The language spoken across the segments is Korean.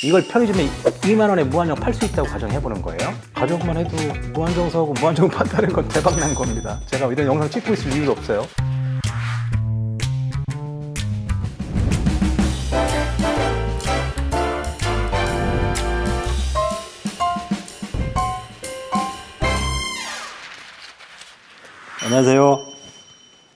이걸 편의점에 2만 원에 무한정 팔 수 있다고 가정해보는 거예요. 가족만 해도 무한정 사고 무한정 판다는 건 대박난 겁니다. 제가 이런 영상 찍고 있을 이유도 없어요. 안녕하세요.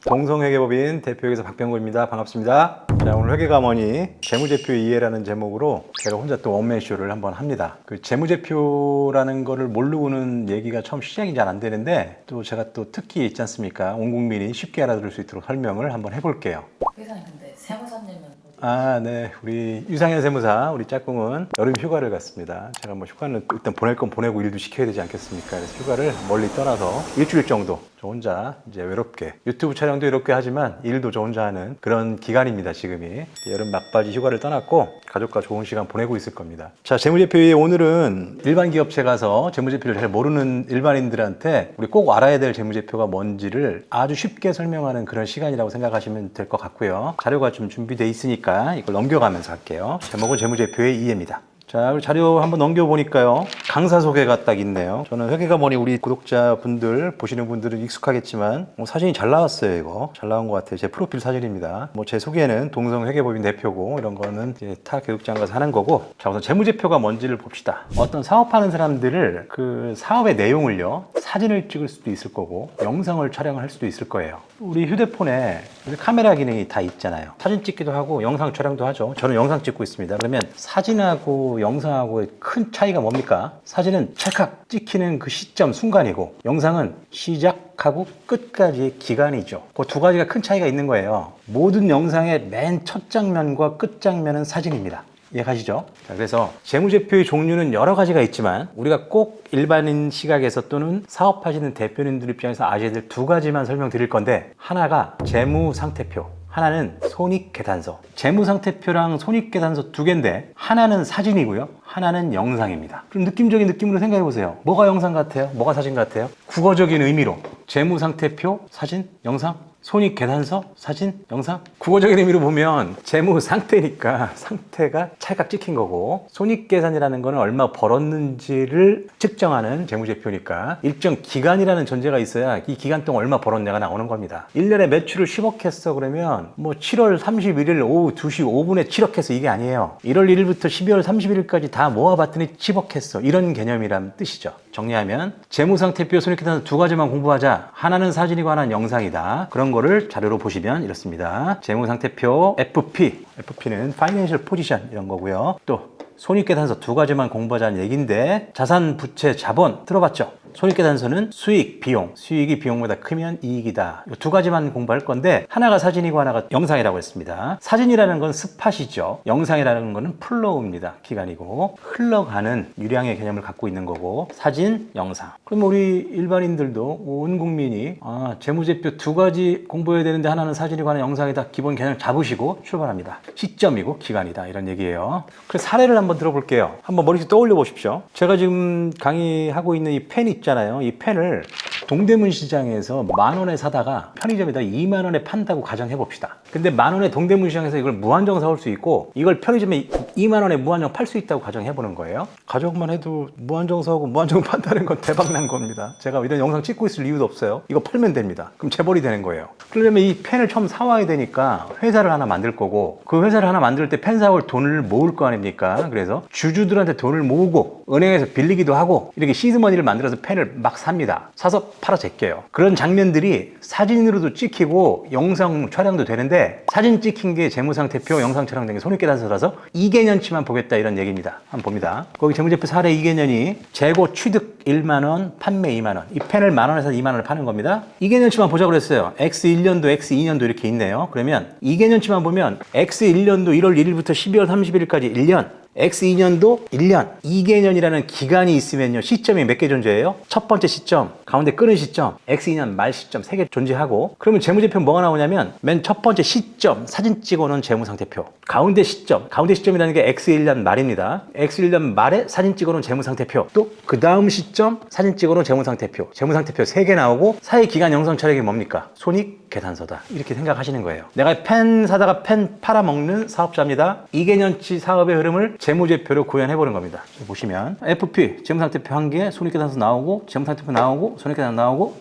동성회계법인 대표회계사 박병구입니다. 반갑습니다. 자, 오늘 회계가머니 재무제표 이해라는 제목으로 제가 혼자 또 원맨쇼를 한번 합니다. 그 재무제표라는 거를 모르고는 얘기가 처음 시작이 잘 안 되는데 또 제가 또 특기 있지 않습니까? 온 국민이 쉽게 알아들을 수 있도록 설명을 한번 해볼게요. 회사님 근데 세무사님은 네. 우리 유상현 세무사, 우리 짝꿍은 여름 휴가를 갔습니다. 제가 뭐 휴가는 일단 보낼 건 보내고 일도 시켜야 되지 않겠습니까? 그래서 휴가를 멀리 떠나서 일주일 정도 저 혼자 이제 외롭게 유튜브 촬영도 이렇게 하지만 일도 저 혼자 하는 그런 기간입니다. 지금이 여름 막바지 휴가를 떠났고 가족과 좋은 시간 보내고 있을 겁니다. 자, 재무제표에 오늘은 일반 기업체 가서 재무제표를 잘 모르는 일반인들한테 우리 꼭 알아야 될 재무제표가 뭔지를 아주 쉽게 설명하는 그런 시간이라고 생각하시면 될 것 같고요. 자료가 좀 준비되어 있으니까 이걸 넘겨가면서 할게요. 제목은 재무제표의 이해입니다. 자, 자료 한번 넘겨보니까요. 강사 소개가 딱 있네요. 저는 회계가머니 우리 구독자분들, 보시는 분들은 익숙하겠지만 사진이 잘 나왔어요. 이거 잘 나온 것 같아요. 제 프로필 사진입니다. 제 소개는 동성회계법인 대표고 이런 거는 이제 타 교육장 가서 하는 거고. 자, 우선 재무제표가 뭔지를 봅시다. 어떤 사업하는 사람들을 그 사업의 내용을요, 사진을 찍을 수도 있을 거고 영상을 촬영을 할 수도 있을 거예요. 우리 휴대폰에 카메라 기능이 다 있잖아요. 사진 찍기도 하고 영상 촬영도 하죠. 저는 영상 찍고 있습니다. 그러면 사진하고 영상하고의 큰 차이가 뭡니까? 사진은 찰칵 찍히는 그 시점 순간이고 영상은 시작하고 끝까지의 기간이죠. 그 두 가지가 큰 차이가 있는 거예요. 모든 영상의 맨 첫 장면과 끝 장면은 사진입니다. 이해가시죠? 자, 그래서 재무제표의 종류는 여러 가지가 있지만 우리가 꼭 일반인 시각에서 또는 사업하시는 대표님들 입장에서 아셔야 될 두 가지만 설명드릴 건데, 하나가 재무상태표, 하나는 손익계산서. 재무상태표랑 손익계산서 두 개인데 하나는 사진이고요, 하나는 영상입니다. 그럼 느낌적인 느낌으로 생각해 보세요. 뭐가 영상 같아요? 뭐가 사진 같아요? 국어적인 의미로 재무상태표, 사진, 영상, 손익계산서, 사진, 영상. 국어적인 의미로 보면 재무 상태니까 상태가 찰칵 찍힌 거고, 손익계산이라는 거는 얼마 벌었는지를 측정하는 재무제표니까 일정 기간이라는 전제가 있어야 이 기간 동안 얼마 벌었냐가 나오는 겁니다. 1년에 매출을 10억 했어 그러면 7월 31일 오후 2시 5분에 7억 했어, 이게 아니에요. 1월 1일부터 12월 31일까지 다 모아봤더니 10억 했어, 이런 개념이란 뜻이죠. 정리하면 재무상태표, 손익계산서 두 가지만 공부하자. 하나는 사진이고 하나는 영상이다. 그런 거를 자료로 보시면 이렇습니다. 재무상태표 FP, FP는 Financial Position 이런 거고요. 또 손익계산서 두 가지만 공부하자는 얘기인데, 자산, 부채, 자본 들어봤죠? 손익계산서는 수익, 비용, 수익이 비용보다 크면 이익이다. 이 두 가지만 공부할 건데 하나가 사진이고 하나가 영상이라고 했습니다. 사진이라는 건 스팟이죠. 영상이라는 거는 플로우입니다. 기간이고 흘러가는 유량의 개념을 갖고 있는 거고, 사진, 영상. 그럼 우리 일반인들도 온 국민이 재무제표 두 가지 공부해야 되는데 하나는 사진이고 하나는 영상이다. 기본 개념 잡으시고 출발합니다. 시점이고 기간이다, 이런 얘기예요. 그래서 사례를 한번 들어볼게요. 한번 머릿속에 떠올려 보십시오. 제가 지금 강의하고 있는 이 펜 있잖아요. 이 펜을 동대문 시장에서 10,000원에 사다가 편의점에다 20,000원에 판다고 가정해 봅시다. 근데 10,000원에 동대문 시장에서 이걸 무한정 사올 수 있고 이걸 편의점에 20,000원에 무한정 팔 수 있다고 가정해 보는 거예요. 가족만 해도 무한정 사오고 무한정 판다는 건 대박난 겁니다. 제가 이런 영상 찍고 있을 이유도 없어요. 이거 팔면 됩니다. 그럼 재벌이 되는 거예요. 그러려면 이 펜을 처음 사와야 되니까 회사를 하나 만들 거고, 그 회사를 하나 만들 때 펜 사올 돈을 모을 거 아닙니까? 그래서 주주들한테 돈을 모으고 은행에서 빌리기도 하고 이렇게 시드머니를 만들어서 펜을 막 삽니다. 사서 팔아 제껴요. 그런 장면들이 사진으로도 찍히고 영상 촬영도 되는데, 사진 찍힌 게 재무상태표, 영상 촬영된 게 손익계산서라서 2개년치만 보겠다, 이런 얘기입니다. 한번 봅니다. 거기 재무제표 사례 2개년이 재고 취득 10,000원, 판매 20,000원. 이 펜을 10,000원에서 20,000원을 파는 겁니다. 2개년치만 보자고 그랬어요. X1년도, X2년도 이렇게 있네요. 그러면 2개년치만 보면 X1년도 1월 1일부터 12월 31일까지 1년, X2년도 1년, 2개년이라는 기간이 있으면요, 시점이 몇 개 존재해요? 첫 번째 시점, 가운데 끄는 시점, X2년 말 시점 3개 존재하고, 그러면 재무제표는 뭐가 나오냐면 맨 첫 번째 시점, 사진 찍어놓은 재무상태표, 가운데 시점, 가운데 시점이라는 게 X1년 말입니다. X1년 말에 사진 찍어놓은 재무상태표, 또 그 다음 시점 사진 찍어놓은 재무상태표, 재무상태표 3개 나오고, 사이 기간 영상 촬영이 뭡니까? 손익 손익계산서다. 이렇게 생각하시는 거예요. 내가 펜 사다가 펜 팔아먹는 사업자입니다. 2개년치 사업의 흐름을 재무제표로 구현해보는 겁니다. 보시면 FP, 재무상태표 한 개, 손익계산서 나오고, 재무상태표 나오고, 손익계산서 나오고.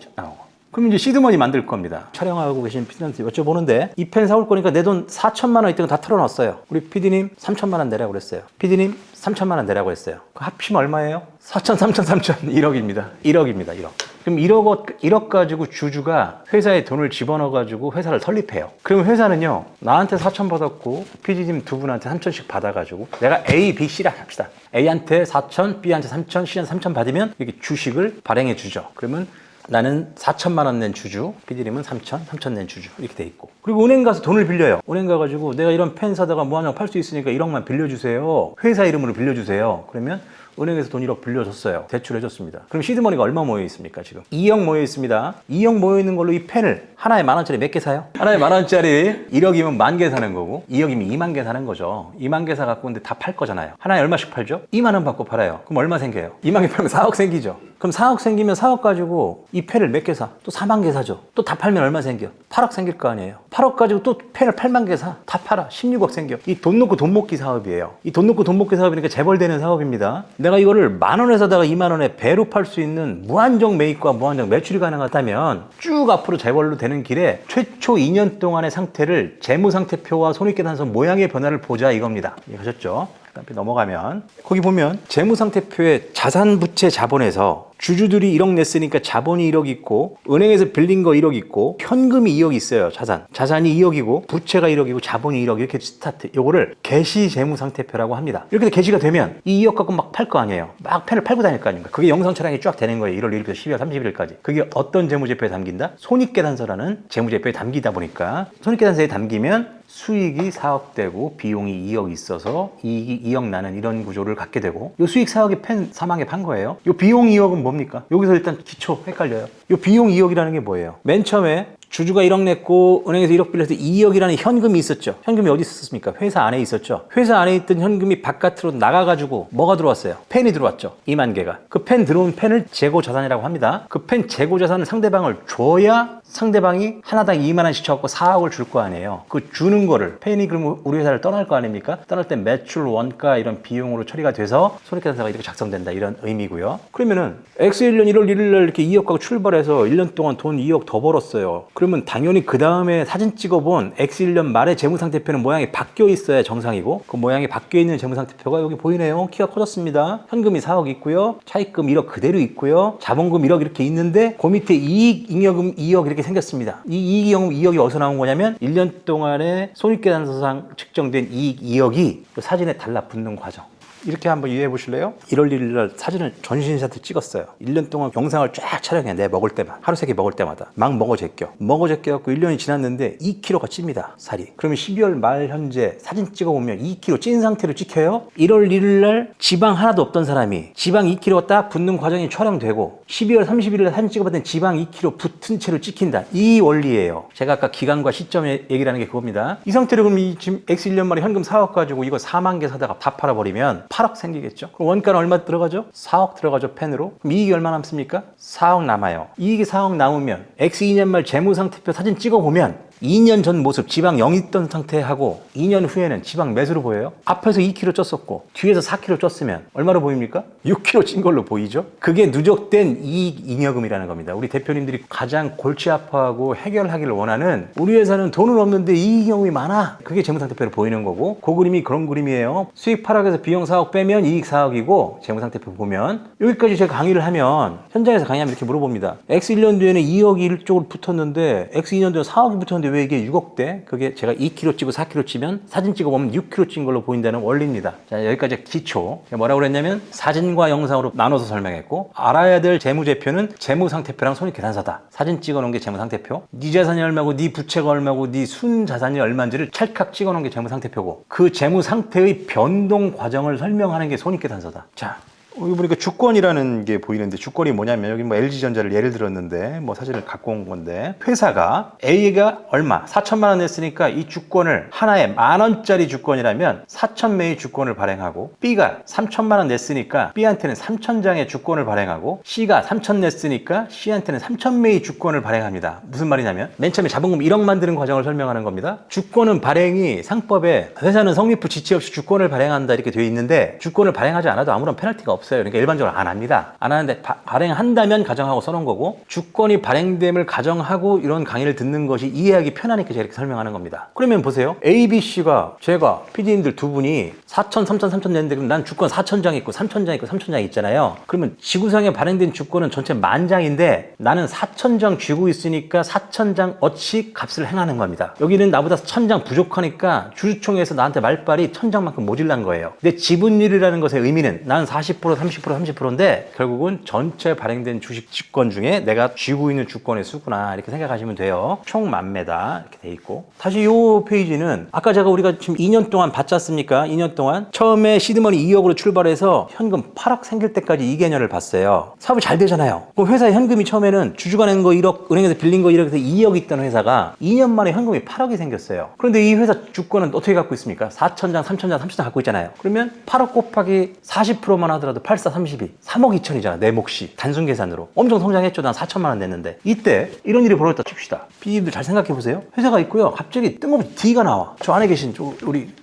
그럼 이제 시드머니 만들 겁니다. 촬영하고 계신 PD한테 여쭤보는데 이 펜 사올 거니까 내 돈 4천만 원 있던 거 다 털어놨어요. 우리 PD님 3천만 원 내라고 그랬어요. PD님 3천만 원 내라고 했어요. 그 합치면 얼마예요? 4천, 3천, 3천, 1억입니다. 1억입니다. 1억. 그럼 1억 가지고 주주가 회사에 돈을 집어넣어가지고 회사를 설립해요. 그러면 회사는요, 나한테 4천 받았고, PD님 두 분한테 3천씩 받아가지고, 내가 A, B, C라 합시다. A한테 4천, B한테 3천, C한테 3천 받으면 이렇게 주식을 발행해 주죠. 그러면 나는 4천만 원 낸 주주, PD님은 3천 낸 주주 이렇게 돼 있고, 그리고 은행 가서 돈을 빌려요. 은행 가가지고 내가 이런 펜 사다가 무한정 팔 수 있으니까 1억만 빌려주세요. 회사 이름으로 빌려주세요. 그러면 은행에서 돈 1억 빌려줬어요. 대출해줬습니다. 그럼 시드머니가 얼마 모여 있습니까? 지금 2억 모여 있습니다. 2억 모여 있는 걸로 이 펜을 하나에 10,000원짜리 몇 개 사요? 하나에 10,000원짜리 1억이면 10,000개 사는 거고, 2억이면 20,000개 사는 거죠. 20,000개 사갖고 근데 다 팔 거잖아요. 하나에 얼마씩 팔죠? 2만 원 받고 팔아요. 그럼 얼마 생겨요? 2만 개 팔면 4억 생기죠. 그럼 4억 생기면 4억 가지고 이 펜을 몇 개 사? 또 4만 개 사죠. 또 다 팔면 얼마 생겨? 8억 생길 거 아니에요. 8억 가지고 또 펜을 8만 개 사. 다 팔아. 16억 생겨. 이 돈 놓고 돈 먹기 사업이에요. 이 돈 놓고 돈 먹기 사업이니까 재벌되는 사업입니다. 내가 이거를 10,000원에 사다가 20,000원에 배로 팔 수 있는 무한정 매입과 무한정 매출이 가능하다면 쭉 앞으로 재벌로 되는 길에 최초 2년 동안의 상태를 재무상태표와 손익계산서 모양의 변화를 보자 이겁니다. 이해하셨죠? 그다음에 넘어가면 거기 보면 재무상태표의 자산부채 자본에서 주주들이 1억 냈으니까 자본이 1억 있고, 은행에서 빌린 거 1억 있고, 현금이 2억 있어요. 자산이 2억이고 부채가 1억이고 자본이 1억, 이렇게 스타트. 요거를 개시 재무상태표라고 합니다. 이렇게 개시가 되면 이 2억 갖고 막 팔 거 아니에요. 막 펜을 팔고 다닐 거 아닙니까? 그게 영상 촬영이 쫙 되는 거예요. 1월 1일부터 12월 30일까지. 그게 어떤 재무제표에 담긴다? 손익계산서라는 재무제표에 담기다 보니까, 손익계산서에 담기면 수익이 4억 되고 비용이 2억 있어서 이익이 2억 나는 이런 구조를 갖게 되고, 요 수익 4억에 펜 4만 개 판 거예요. 요 비용 2억은 뭡니까? 여기서 일단 기초 헷갈려요. 요 비용 2억이라는 게 뭐예요? 맨 처음에 주주가 1억 냈고 은행에서 1억 빌려서 2억이라는 현금이 있었죠. 현금이 어디 있었습니까? 회사 안에 있었죠. 회사 안에 있던 현금이 바깥으로 나가가지고 뭐가 들어왔어요? 펜이 들어왔죠. 2만 개가. 그 펜 들어온 펜을 재고 자산이라고 합니다. 그 펜 재고 자산을 상대방을 줘야 상대방이 하나당 2만 원씩 쳐갖고 4억을 줄 거 아니에요. 그 주는 거를, 펜이 그러면 우리 회사를 떠날 거 아닙니까? 떠날 때 매출, 원가 이런 비용으로 처리가 돼서 손익계산서가 이렇게 작성된다, 이런 의미고요. 그러면은 X1년 1월 1일 날 이렇게 2억 갖고 출발해서 1년 동안 돈 2억 더 벌었어요. 그러면 당연히 그 다음에 사진 찍어본 X1년 말에 재무상태표는 모양이 바뀌어 있어야 정상이고, 그 모양이 바뀌어 있는 재무상태표가 여기 보이네요. 키가 커졌습니다. 현금이 4억 있고요. 차입금 1억 그대로 있고요. 자본금 1억 이렇게 있는데, 그 밑에 이익 잉여금 2억 이렇게 생겼습니다. 이 이익 잉여금 2억이 어디서 나온 거냐면 1년 동안에 손익계산서상 측정된 이익 2억이 사진에 달라붙는 과정. 이렇게 한번 이해해 보실래요? 1월 1일 날 사진을 전신샷을 찍었어요. 1년 동안 영상을 쫙 촬영해. 내 먹을 때만. 하루 세 개 먹을 때마다. 막 먹어 제껴. 갖고 1년이 지났는데 2kg가 찝니다. 살이. 그러면 12월 말 현재 사진 찍어보면 2kg 찐 상태로 찍혀요. 1월 1일 날 지방 하나도 없던 사람이 지방 2kg가 딱 붙는 과정이 촬영되고, 12월 31일 날 사진 찍어봤더니 지방 2kg 붙은 채로 찍힌다. 이 원리예요. 제가 아까 기간과 시점 얘기를 하는 게 그겁니다. 이 상태로 그럼 이 지금 X1년 말에 현금 4억 가지고 이거 4만 개 사다가 다 팔아버리면 8억 생기겠죠. 그럼 원가는 얼마 들어가죠? 4억 들어가죠, 펜으로. 그럼 이익이 얼마 남습니까? 4억 남아요. 이익이 4억 남으면 X2년 말 재무상태표 사진 찍어보면 2년 전 모습 지방 0 있던 상태하고 2년 후에는 지방 몇으로 보여요? 앞에서 2kg 쪘었고 뒤에서 4kg 쪘으면 얼마로 보입니까? 6kg 찐 걸로 보이죠? 그게 누적된 이익 잉여금이라는 겁니다. 우리 대표님들이 가장 골치 아파하고 해결하기를 원하는, 우리 회사는 돈은 없는데 이익 잉여금이 많아. 그게 재무상태표로 보이는 거고, 그 그림이 그런 그림이에요. 수익 8억에서 비용 4억 빼면 이익 4억이고, 재무상태표 보면 여기까지 제가 강의를 하면, 현장에서 강의하면 이렇게 물어봅니다. X1년도에는 2억이 1쪽으로 붙었는데 X2년도에 4억이 붙었는데 왜 이게 6억대? 그게 제가 2kg 찌고 4kg 찌면 사진 찍어보면 6kg 찐 걸로 보인다는 원리입니다. 자, 여기까지 기초. 뭐라고 그랬냐면 사진과 영상으로 나눠서 설명했고, 알아야 될 재무제표는 재무상태표랑 손익계산서다. 사진 찍어놓은 게 재무상태표. 네 자산이 얼마고 네 부채가 얼마고 네 순자산이 얼마인지를 찰칵 찍어놓은 게 재무상태표고, 그 재무상태의 변동 과정을 설명하는 게 손익계산서다. 자, 여기 보니까 주권이라는 게 보이는데 주권이 뭐냐면 여기 뭐 LG전자를 예를 들었는데 뭐 사진을 갖고 온 건데 회사가 A가 얼마 4천만 원 냈으니까 이 주권을 하나에 10,000원짜리 주권이라면 4,000매의 주권을 발행하고 B가 3천만 원 냈으니까 B한테는 3,000장의 주권을 발행하고 C가 3,000 냈으니까 C한테는 3,000매의 주권을 발행합니다. 무슨 말이냐면 맨 처음에 자본금 1억 만드는 과정을 설명하는 겁니다. 주권은 발행이 상법에 회사는 성립 후 지체 없이 주권을 발행한다 이렇게 되어 있는데 주권을 발행하지 않아도 아무런 페널티가 없어요. 그러니까 일반적으로 안 합니다. 안 하는데 발행한다면 가정하고 써놓은 거고 주권이 발행됨을 가정하고 이런 강의를 듣는 것이 이해하기 편하니까 제가 이렇게 설명하는 겁니다. 그러면 보세요. A, B, C가 제가 PD님들 두 분이 4천, 3천, 3천 냈는데 그럼 난 주권 4,000장 있고 3,000장 있고 3,000장 있잖아요. 그러면 지구상에 발행된 주권은 전체 10,000장인데 나는 4,000장 쥐고 있으니까 4,000장 어치 값을 행하는 겁니다. 여기는 나보다 1,000장 부족하니까 주주총회에서 나한테 말빨이 1,000장만큼 모질란 거예요. 근데 지분율이라는 것의 의미는 나는 40%, 30%, 30%인데 결국은 전체 발행된 주권 중에 내가 쥐고 있는 주권의 수구나 이렇게 생각하시면 돼요. 총 10,000매다 이렇게 돼 있고 다시 이 페이지는 아까 우리가 지금 2년 동안 받지 않습니까? 2년 동안 처음에 시드머니 2억으로 출발해서 현금 8억 생길 때까지 2개년을 봤어요. 사업이 잘 되잖아요. 그럼 회사의 현금이 처음에는 주주가 낸 거 1억, 은행에서 빌린 거 1억에서 2억 있던 회사가 2년 만에 현금이 8억이 생겼어요. 그런데 이 회사 주권은 어떻게 갖고 있습니까? 4,000장, 3,000장, 3,000장 갖고 있잖아요. 그러면 8억 곱하기 40%만 하더라도 84, 32, 3억 2천이잖아. 내 몫이. 단순 계산으로. 엄청 성장했죠. 난 4천만 원 냈는데. 이때 이런 일이 벌어졌다 칩시다. PD님들 잘 생각해 보세요. 회사가 있고요. 갑자기 뜬금없이 D가 나와. 저 안에 계신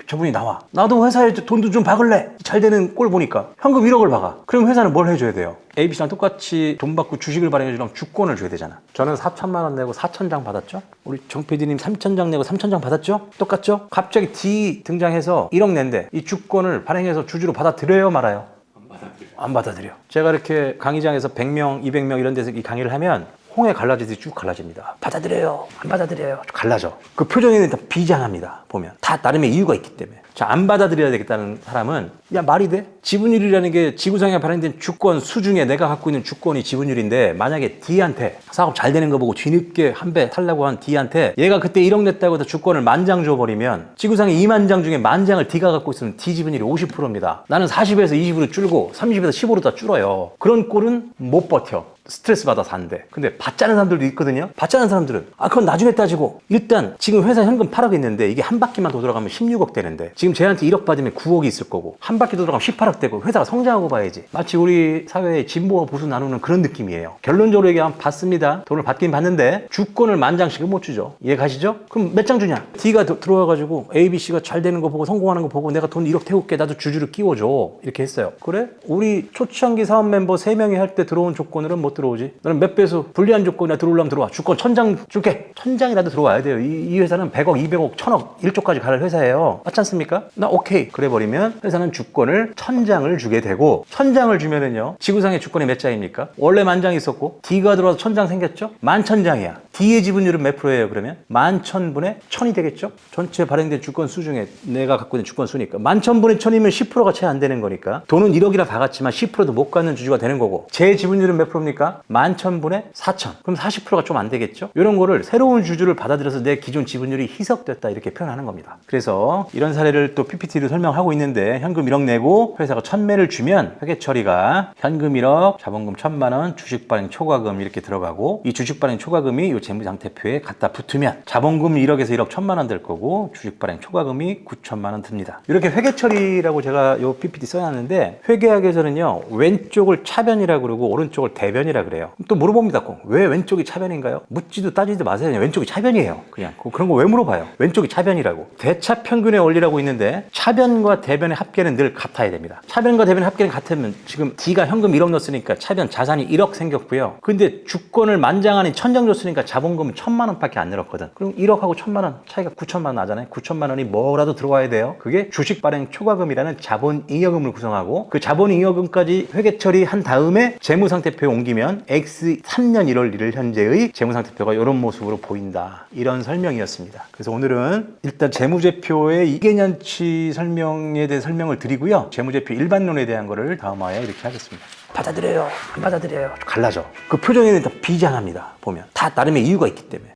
저분이 나와. 나도 회사에 돈도 좀 박을래. 잘 되는 꼴 보니까 현금 1억을 박아. 그럼 회사는 뭘 해줘야 돼요? ABC랑 똑같이 돈 받고 주식을 발행해 주려면 주권을 줘야 되잖아. 저는 4천만 원 내고 4,000장 받았죠. 우리 정 PD님 3,000장 내고 3,000장 받았죠. 똑같죠. 갑자기 D 등장해서 1억 낸데 이 주권을 발행해서 주주로 받아들여요 말아요? 안 받아들여. 제가 이렇게 강의장에서 100명, 200명 이런 데서 이 강의를 하면 홍해 갈라지듯이 쭉 갈라집니다. 받아들여요. 안 받아들여요. 갈라져. 그 표정에는 다 비장합니다. 보면. 다 나름의 이유가 있기 때문에. 자, 안 받아들여야 되겠다는 사람은 야 말이 돼? 지분율이라는 게 지구상에 발행된 주권 수 중에 내가 갖고 있는 주권이 지분율인데 만약에 D한테 사업 잘 되는 거 보고 뒤늦게 한 배 탈라고 한 D한테 얘가 그때 1억 냈다고 해서 주권을 10,000장 줘버리면 지구상에 20,000장 중에 10,000장을 D가 갖고 있으면 D 지분율이 50%입니다. 나는 40에서 20으로 줄고 30에서 15로 다 줄어요. 그런 꼴은 못 버텨. 스트레스 받아서 안 돼. 근데 받자는 사람들도 있거든요. 받자는 사람들은 그건 나중에 따지고 일단 지금 회사 현금 8억 있는데 이게 한 바퀴만 더 돌아가면 16억 되는데 지금 쟤한테 1억 받으면 9억이 있을 거고 한 바퀴 더 돌아가면 18억 되고 회사가 성장하고 봐야지. 마치 우리 사회의 진보와 보수 나누는 그런 느낌이에요. 결론적으로 얘기하면 받습니다. 돈을 받긴 받는데 주권을 10,000장씩은 못 주죠. 이해 가시죠? 그럼 몇 장 주냐? D가 들어와가지고 A, B, C가 잘 되는 거 보고 성공하는 거 보고 내가 돈 1억 태울게. 나도 주주를 끼워줘. 이렇게 했어요. 그래? 우리 초창기 사업 멤버 3명이 할 때 들어온 조건으로는 못 들어오지. 너는 몇 배수 불리한 조건이나 들어오려면 들어와. 주권 1,000장 줄게. 1,000장이라도 들어와야 돼요. 이 회사는 100억, 200억, 1,000억, 1조까지 갈 회사예요. 맞지 않습니까? 나 오케이. 그래 버리면 회사는 주권을 1,000장을 주게 되고 1,000장을 주면은요. 지구상의 주권이 몇 장입니까? 원래 10,000장 있었고 D가 들어와서 1,000장 생겼죠? 11,000장이야. D의 지분율은 몇 프로예요? 그러면 11,000분의 1,000이 되겠죠? 전체 발행된 주권 수 중에 내가 갖고 있는 주권 수니까 11,000분의 1,000이면 10%가 채 안 되는 거니까 돈은 1억이라 박았지만 10%도 못 갖는 주주가 되는 거고 제 지분율은 몇 프로입니까? 11,000분의 4,000. 그럼 40%가 좀 안 되겠죠? 이런 거를 새로운 주주를 받아들여서 내 기존 지분율이 희석됐다 이렇게 표현하는 겁니다. 그래서 이런 사례를 또 PPT로 설명하고 있는데 현금 1억 내고 회사가 1,000매를 주면 회계 처리가 현금 1억, 자본금 1,000만 원, 주식 발행 초과금 이렇게 들어가고 이 주식 발행 초과금이 이 재무상태표에 갖다 붙으면 자본금 1억에서 1억 1,000만 원 될 거고 주식 발행 초과금이 9천만 원 듭니다. 이렇게 회계 처리라고 제가 이 PPT 써놨는데 회계학에서는요 왼쪽을 차변이라고 그러고 오른쪽을 대변이라 그래요. 또 물어봅니다. 꼭. 왜 왼쪽이 차변인가요? 묻지도 따지도 마세요. 그냥 왼쪽이 차변이에요. 그냥 그런 거 왜 물어봐요? 왼쪽이 차변이라고. 대차평균의 원리라고 있는데 차변과 대변의 합계는 늘 같아야 됩니다. 차변과 대변의 합계는 같으면 지금 D가 현금 1억 넣었으니까 차변 자산이 1억 생겼고요. 근데 주권을 10,000장 아닌 1,000장 줬으니까 자본금은 1,000만 원밖에 안 늘었거든. 그럼 1억하고 1,000만 원 차이가 9천만 원 나잖아요. 9천만 원이 뭐라도 들어와야 돼요. 그게 주식 발행 초과금이라는 자본잉여금을 구성하고 그 자본잉여금까지 회계 처리한 다음에 재무상태표에 옮기면 X 3년 1월 1일 현재의 재무상태표가 이런 모습으로 보인다. 이런 설명이었습니다. 그래서 오늘은 일단 재무제표의 2개년치 설명에 대해 설명을 드리고요. 재무제표 일반론에 대한 거를 다음화에 이렇게 하겠습니다. 받아들여요. 안 받아들여요. 갈라져. 그 표정에는 다 비장합니다. 보면. 다 나름의 이유가 있기 때문에.